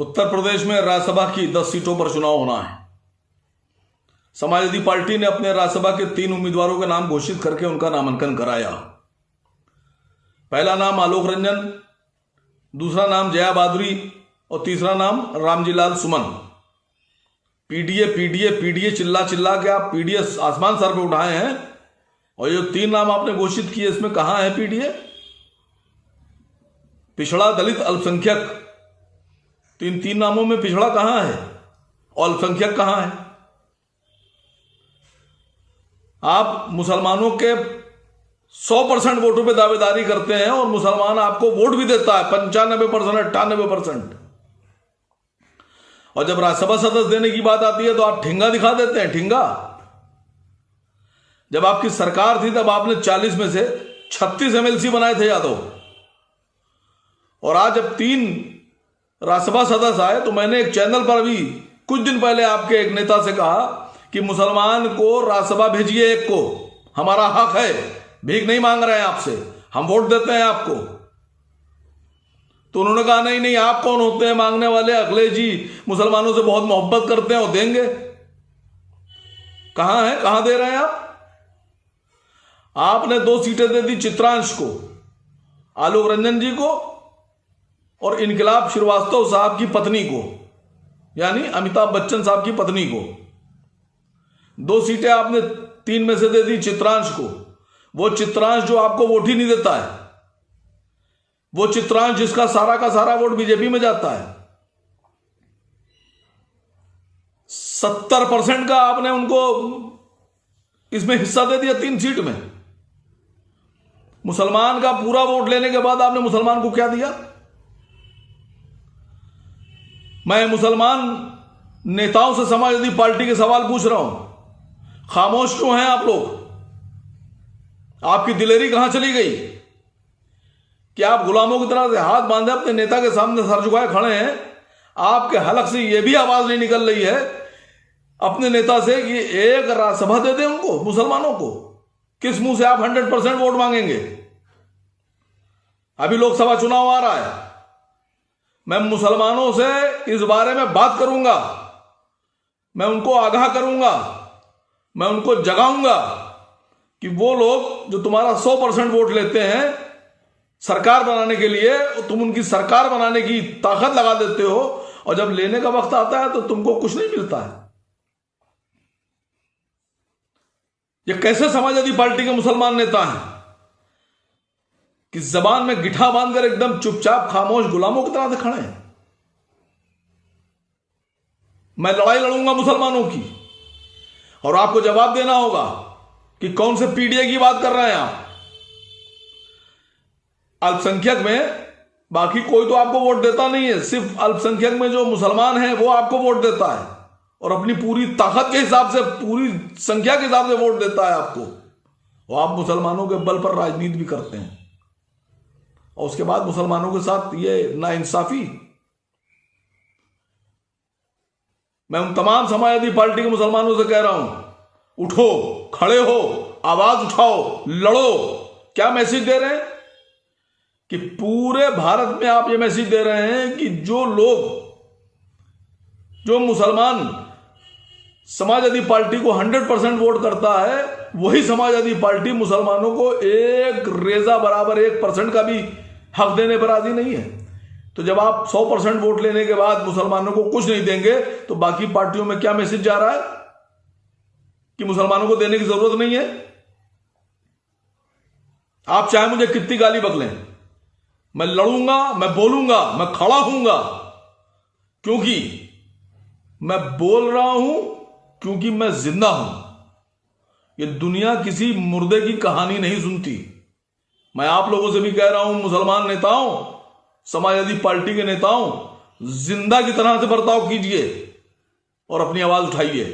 उत्तर प्रदेश में राज्यसभा की 10 सीटों पर चुनाव होना है। समाजवादी पार्टी ने अपने राज्यसभा के 3 उम्मीदवारों के नाम घोषित करके उनका नामांकन कराया। पहला नाम आलोक रंजन, दूसरा नाम जया भादुरी और तीसरा नाम रामजी लाल सुमन। पीडीए पीडीए पीडीए चिल्ला चिल्ला के आप पीडीए आसमान सर पे उठाए हैं, और ये 3 नाम आपने घोषित किए, इसमें कहां है पीडीए? पिछड़ा, दलित, अल्पसंख्यक, इन 3 नामों में पिछड़ा कहां है और अल्पसंख्यक कहां है? आप मुसलमानों के 100% वोटों पे दावेदारी करते हैं और मुसलमान आपको वोट भी देता है 95%, 98%। और जब राज्यसभा सदस्य देने की बात आती है तो आप ठिंगा दिखा देते हैं, ठिंगा। जब आपकी सरकार थी तब आपने 40 में से 36 एमएलसी बनाए थे यादव, और आज जब 3 राज्यसभा सदस्य आए तो मैंने एक चैनल पर भी कुछ दिन पहले आपके एक नेता से कहा कि मुसलमान को राज्यसभा भेजिए, एक को, हमारा हक है, भीख नहीं मांग रहे हैं आपसे, हम वोट देते हैं आपको। तो उन्होंने कहा नहीं नहीं, आप कौन होते हैं मांगने वाले, अखिलेश जी मुसलमानों से बहुत मोहब्बत करते हैं और देंगे। कहां है, कहां दे रहे हैं आप? आपने 2 सीटें दे दी चित्रांश को, आलोक रंजन जी को और इनकलाब श्रीवास्तव साहब की पत्नी को, यानी अमिताभ बच्चन साहब की पत्नी को। 2 सीटें आपने 3 में से दे दी चित्रांश को। वो चित्रांश जो आपको वोट ही नहीं देता है, वो चित्रांश जिसका सारा का सारा वोट बीजेपी में जाता है। 70% का आपने उनको इसमें हिस्सा दे दिया 3 सीट में। मुसलमान का पूरा वोट लेने के बाद आपने मुसलमान को क्या दिया? मैं मुसलमान नेताओं से समाजवादी पार्टी के सवाल पूछ रहा हूं, खामोश क्यों हैं आप लोग? आपकी दिलेरी कहां चली गई कि आप गुलामों की तरह से हाथ बांधे अपने नेता के सामने सर झुकाए खड़े हैं? आपके हलक से यह भी आवाज नहीं निकल रही है अपने नेता से कि एक राज्यसभा दे दें उनको, मुसलमानों को। किस मुंह से आप 100% वोट मांगेंगे? अभी लोकसभा चुनाव आ रहा है, मैं मुसलमानों से इस बारे में बात करूंगा, मैं उनको आगाह करूंगा, मैं उनको जगाऊंगा कि वो लोग जो तुम्हारा 100% वोट लेते हैं सरकार बनाने के लिए, तुम उनकी सरकार बनाने की ताकत लगा देते हो, और जब लेने का वक्त आता है तो तुमको कुछ नहीं मिलता है। ये कैसे समाजवादी पार्टी के मुसलमान नेता हैं कि जबान में गिठा बांधकर एकदम चुपचाप खामोश गुलामों की तरह से खड़े हैं? मैं लड़ाई लड़ूंगा मुसलमानों की, और आपको जवाब देना होगा कि कौन से पीडीए की बात कर रहे हैं आप। अल्पसंख्यक में बाकी कोई तो आपको वोट देता नहीं है, सिर्फ अल्पसंख्यक में जो मुसलमान है वो आपको वोट देता है, और अपनी पूरी ताकत के हिसाब से, पूरी संख्या के हिसाब से वोट देता है आपको। और आप मुसलमानों के बल पर राजनीति भी करते हैं, और उसके बाद मुसलमानों के साथ ये नाइंसाफी। मैं उन तमाम समाजवादी पार्टी के मुसलमानों से कह रहा हूं, उठो, खड़े हो, आवाज उठाओ, लड़ो। क्या मैसेज दे रहे हैं कि पूरे भारत में आप ये मैसेज दे रहे हैं कि जो लोग, जो मुसलमान समाजवादी पार्टी को 100% वोट करता है, वही समाजवादी पार्टी मुसलमानों को एक रेजा बराबर 1% का भी हक देने पर राजी नहीं है। तो जब आप 100% वोट लेने के बाद मुसलमानों को कुछ नहीं देंगे तो बाकी पार्टियों में क्या मैसेज जा रहा है कि मुसलमानों को देने की जरूरत नहीं है? आप चाहे मुझे कितनी गाली बकलें, मैं लड़ूंगा, मैं बोलूंगा, मैं खड़ा हूंगा, क्योंकि मैं बोल रहा हूं, क्योंकि मैं जिंदा हूं। ये दुनिया किसी मुर्दे की कहानी नहीं सुनती। मैं आप लोगों से भी कह रहा हूं, मुसलमान नेताओं, समाजवादी पार्टी के नेताओं, जिंदा की तरह से बर्ताव कीजिए और अपनी आवाज उठाइए।